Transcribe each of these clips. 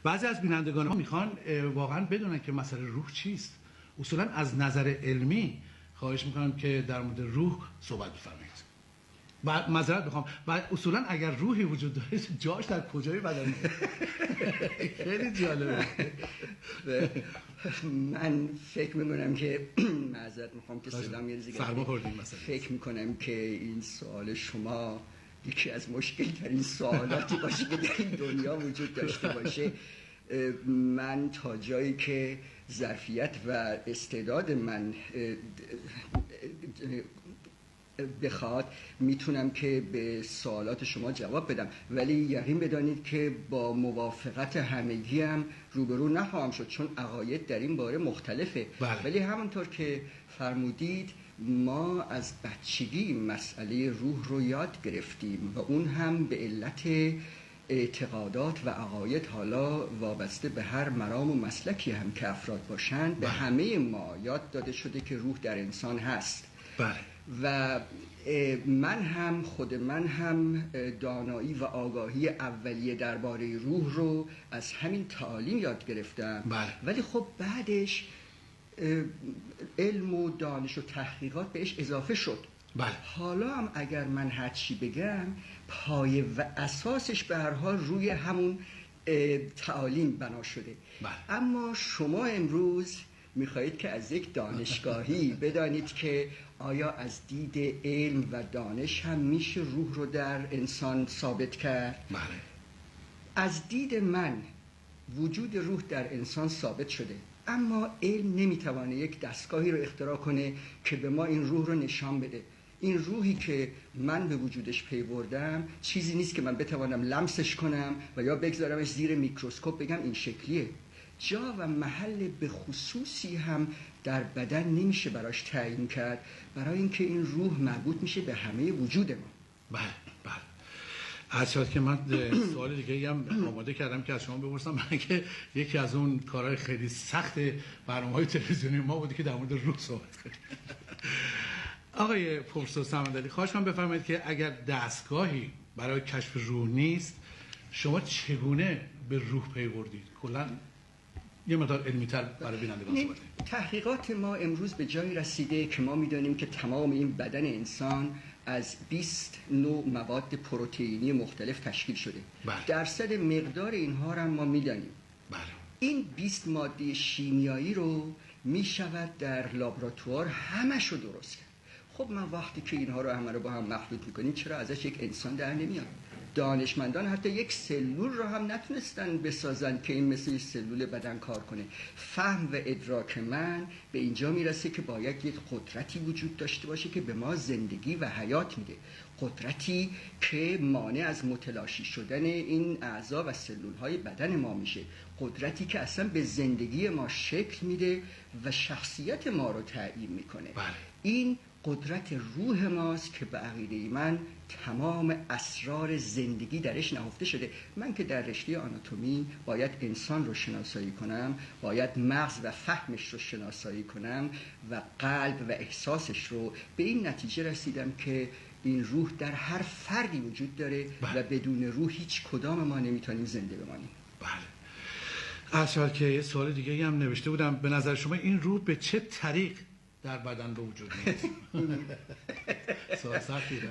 بعضی از بینندگان ما میخوان واقعا بدونن که مسئله روح چیست. اصولا از نظر علمی خواهش میکنم که در مورد روح صحبت بفرمایید. بعد معذرت میخوام، بعد اصولا اگر روحی وجود داره جاش در کجای بدنه؟ خیلی جالبه. من فکر میکنم که معذرت میخوام که صدا میاد زیاد. فکر میکنم که این سوال شما یکی از مشکل ترین سوالاتی باشه که در این دنیا وجود داشته باشه. من تا جایی که ظرفیت و استعداد من بخواد میتونم که به سوالات شما جواب بدم، ولی یقین بدانید که با موافقت همگی هم روبرو نخواهم شد، چون عقاید در این باره مختلفه. ولی همونطور که فرمودید ما از بچگی مسئله روح رو یاد گرفتیم و اون هم به علت اعتقادات و عقاید، حالا وابسته به هر مرام و مسلکی هم که افراد باشند، به همه ما یاد داده شده که روح در انسان هست. و خود من هم دانایی و آگاهی اولیه درباره روح رو از همین تعالیم یاد گرفتم. ولی خب بعدش علم و دانش و تحقیقات بهش اضافه شد. حالا هم اگر من هر چی بگم پایه و اساسش به هر حال روی همون تعالیم بنا شده. اما شما امروز میخواهید که از یک دانشگاهی بدانید که آیا از دید علم و دانش هم میشه روح رو در انسان ثابت کرد؟ از دید من وجود روح در انسان ثابت شده، اما علم نمیتوانه یک دستگاهی رو اختراع کنه که به ما این روح رو نشان بده. این روحی که من به وجودش پی بردم چیزی نیست که من بتوانم لمسش کنم و یا بگذارمش زیر میکروسکوپ بگم این شکلیه. جا و محل به خصوصی هم در بدن نمیشه براش تعیین کرد، برای اینکه این روح مربوط میشه به همه وجود ما. از شاید که من سوال دیگه هم آماده کردم که از شما بپرسم، من که یکی از اون کارهای خیلی سخت برنامه‌های تلویزیونی ما بودی که در مورد روح صحبت کنیم. آقای پروفسور سمندری، خواهش کنم بفرمایید که اگر دستگاهی برای کشف روح نیست، شما چگونه به روح پی بردید؟ کلاً یه مقدار علمی‌تر برای بینندگان صحبت کنید. تحقیقات ما امروز به جایی رسیده که ما می‌دانیم که تمام این بدن انسان از 20 نوع مواد پروتئینی مختلف تشکیل شده. درصد مقدار اینها را ما می‌دانیم. این 20 ماده شیمیایی رو می‌شود در لابراتوار همش رو درست کرد. خب ما وقتی که اینها رو همه رو با هم مخلوط می‌کنیم چرا ازش یک انسان در نمیاد؟ دانشمندان حتی یک سلول رو هم نتونستن بسازن که این مثل سلول بدن کار کنه. فهم و ادراک من به اینجا میرسه که باید یک قدرتی وجود داشته باشه که به ما زندگی و حیات میده، قدرتی که مانع از متلاشی شدن این اعضا و سلول های بدن ما میشه، قدرتی که اصلا به زندگی ما شکل میده و شخصیت ما رو تعیین میکنه. این قدرت روح ماست که به عقیده من تمام اسرار زندگی درش نهفته شده. من که در رشته آناتومی باید انسان رو شناسایی کنم، باید مغز و فهمش رو شناسایی کنم و قلب و احساسش رو، به این نتیجه رسیدم که این روح در هر فردی وجود داره و بدون روح هیچ کدام ما نمیتونیم زنده بمانیم. اصلا که یه سوال دیگه هم نوشته بودم، به نظر شما این روح به چه طریق در بدن به وجود میاد؟ سوال سختیه.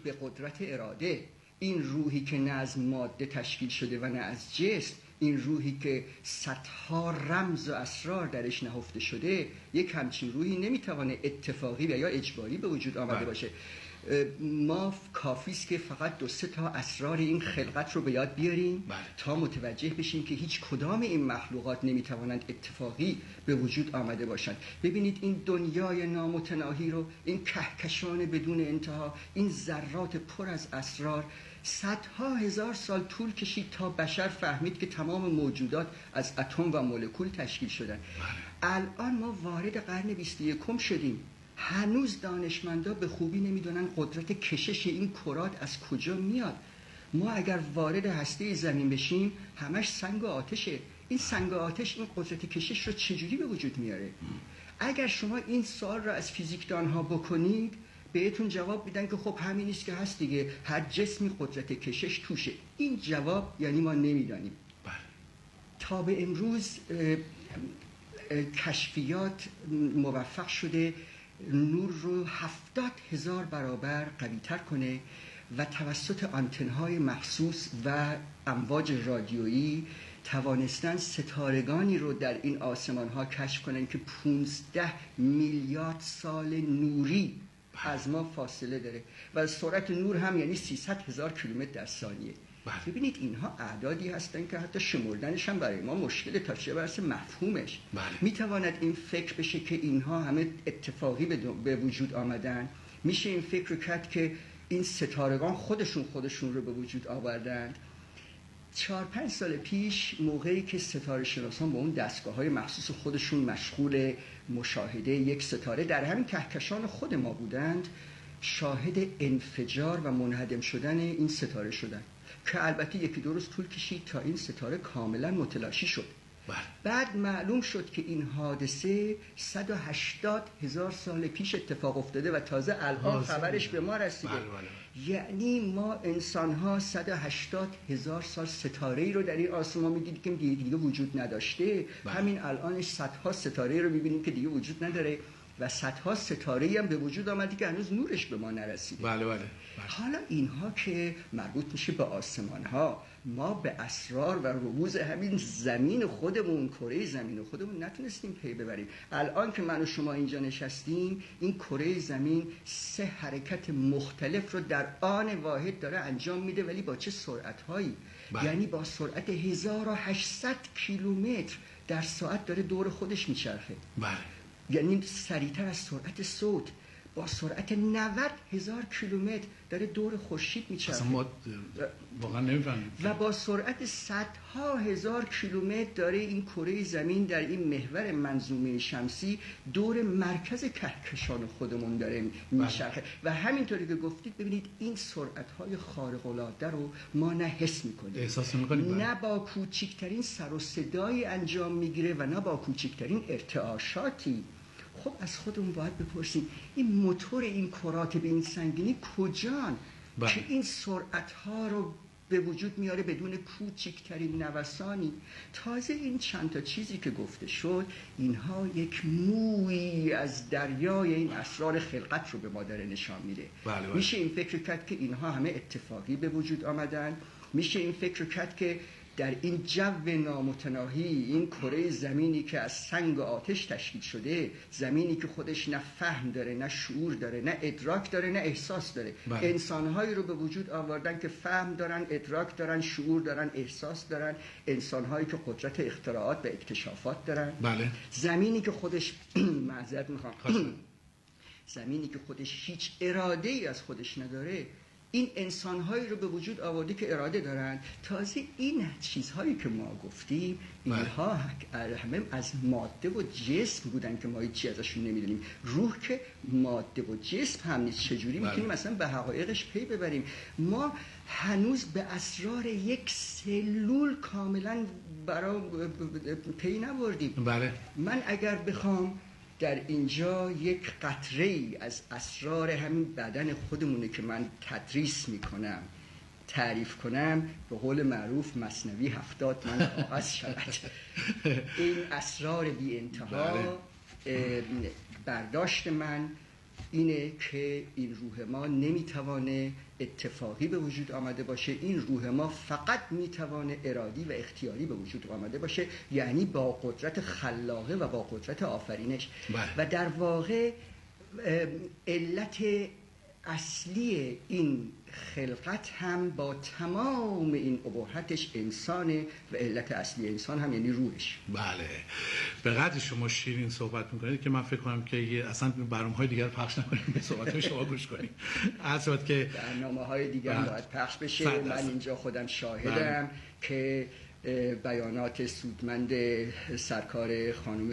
به قدرت اراده. این روحی که نه از ماده تشکیل شده و نه از جسم، این روحی که صدها رمز و اسرار درش نهفته شده، یک همچین روحی نمیتوانه اتفاقی و یا اجباری به وجود آمده باشه. ما کافیست که فقط 2-3 تا اسرار این خلقت رو به یاد بیاریم تا متوجه بشیم که هیچ کدام این مخلوقات نمیتوانند اتفاقی به وجود آمده باشند. ببینید این دنیای نامتناهی رو، این کهکشان بدون انتها، این ذرات پر از اسرار، صدها هزار سال طول کشید تا بشر فهمید که تمام موجودات از اتم و مولکول تشکیل شدن. الان ما وارد قرن 21 شدیم، هنوز دانشمندا به خوبی نمیدونن قدرت کشش این کرات از کجا میاد. ما اگر وارد هسته زمین بشیم همش سنگ و آتشه. این سنگ و آتش این قدرت کشش رو چجوری به وجود میاره؟ اگر شما این سوال رو از فیزیکدانها بکنید بهتون جواب میدن که خب همین است که هست دیگه، هر جسمی قدرت کشش توشه. این جواب یعنی ما نمیدانیم. تا به امروز کشفیات موفق شده نور رو 70,000 برابر قوی تر کنه و توسط آنتن‌های مخصوص و امواج رادیویی توانستن ستارگانی رو در این آسمان‌ها کشف کنن که 15 میلیارد سال نوری از ما فاصله داره و سرعت نور هم یعنی 300,000 کیلومتر در ثانیه. ببینید اینها اعدادی هستن که حتی شمردنش هم برای ما مشکل، تا چه برسه مفهومش. میتواند این فکر بشه که اینها همه اتفاقی به وجود آمدن؟ میشه این فکر رو کرد که این ستارگان خودشون رو به وجود آوردند؟ 4-5 سال پیش موقعی که ستاره شناسان با اون دستگاه‌های مخصوص خودشون مشغول مشاهده یک ستاره در همین کهکشان خود ما بودند، شاهد انفجار و منهدم شدن این ستاره شدند که البته 1-2 روز طول کشید تا این ستاره کاملا متلاشی شد. بعد معلوم شد که این حادثه 180,000 سال پیش اتفاق افتاده و تازه الان خبرش به ما رسیده. یعنی ما انسان‌ها 180,000 سال ستاره‌ای رو در این آسمان می‌دیدیم که دیگه وجود نداشته. همین الانش صدها ستاره رو می‌بینیم که دیگه وجود نداره و صدها ستاره‌ای هم به وجود آمده که هنوز نورش به ما نرسیده. بله. حالا اینها که مربوط میشه به آسمان‌ها، ما به اسرار و رموز همین زمین خودمون، کره زمین خودمون نتونستیم پی ببریم. الان که من و شما اینجا نشستیم، این کره زمین 3 حرکت مختلف رو در آن واحد داره انجام میده، ولی با چه سرعت‌هایی؟ یعنی با سرعت 1800 کیلومتر در ساعت داره دور خودش میچرخه. یعنی سریعتر از سرعت صوت. با سرعت 90,000 کیلومتر داره دور خورشید میچرخه. اصلا ما واقعا نمی‌فهمیم. و با سرعت صدها هزار کیلومتر داره این کره زمین در این محور منظومه شمسی دور مرکز کهکشان خودمون داره میچرخه. و همینطوری که گفتید ببینید این سرعت‌های خارق‌العاده رو ما نه حس می‌کنیم، احساس می‌کنیم، نه با کوچکترین سر و صدایی انجام میگیره و نه با کوچکترین ارتعاشاتی. خب از خودمون باید بپرسیم این موتور این کرات به این سنگینی کجان که این سرعت‌ها رو به وجود میاره بدون کوچکترین نوسانی؟ تازه این چند تا چیزی که گفته شد اینها یک مویی از دریای این اسرار خلقت رو به ما داره نشان میده. میشه این فکر کرد که اینها همه اتفاقی به وجود آمدن. میشه این فکر کرد که در این جو نامتناهی، این کره زمینی که از سنگ و آتش تشکیل شده، زمینی که خودش نه فهم داره، نه شعور داره، نه ادراک داره، نه احساس داره، انسانهایی رو به وجود آوردن که فهم دارن، ادراک دارن، شعور دارن، احساس دارن، انسانهایی که قدرت اختراعات و اکتشافات دارن. زمینی که خودش معذرت میخوام زمینی که خودش هیچ اراده ای از خودش نداره، این انسان‌هایی رو به وجود آورده که اراده دارن. تازه این چیزهایی که ما گفتیم اینها همه از ماده و جسم بودن که ما هیچی ازشون نمیدونیم. روح که ماده و جسم هم نیست، چجوری میتونیم مثلا به حقایقش پی ببریم؟ ما هنوز به اسرار یک سلول کاملا پی نبردیم. من اگر بخوام در اینجا یک قطره ای از اسرار همین بدن خودمونه که من تدریس میکنم تعریف کنم، به قول معروف مثنوی 70 من آغاز شود. این اسرار بی انتها، برداشت من اینه که این روح ما نمیتوانه اتفاقی به وجود آمده باشه. این روح ما فقط میتوانه ارادی و اختیاری به وجود آمده باشه، یعنی با قدرت خلاقه و با قدرت آفرینش. و در واقع علت اصلی این خلقت هم با تمام این ابهتش انسانه و علت اصلی انسان هم یعنی روحش. بله، به قدر شما شیرین صحبت میکنید که من فکر کنم که اصلا برنامه‌های دیگر پخش نکنیم، به صحبت‌های شما گوش کنیم. اصلا که برنامه‌های دیگر باید پخش بشه. من اینجا خودم شاهدم که بیانات سودمند سرکار خانم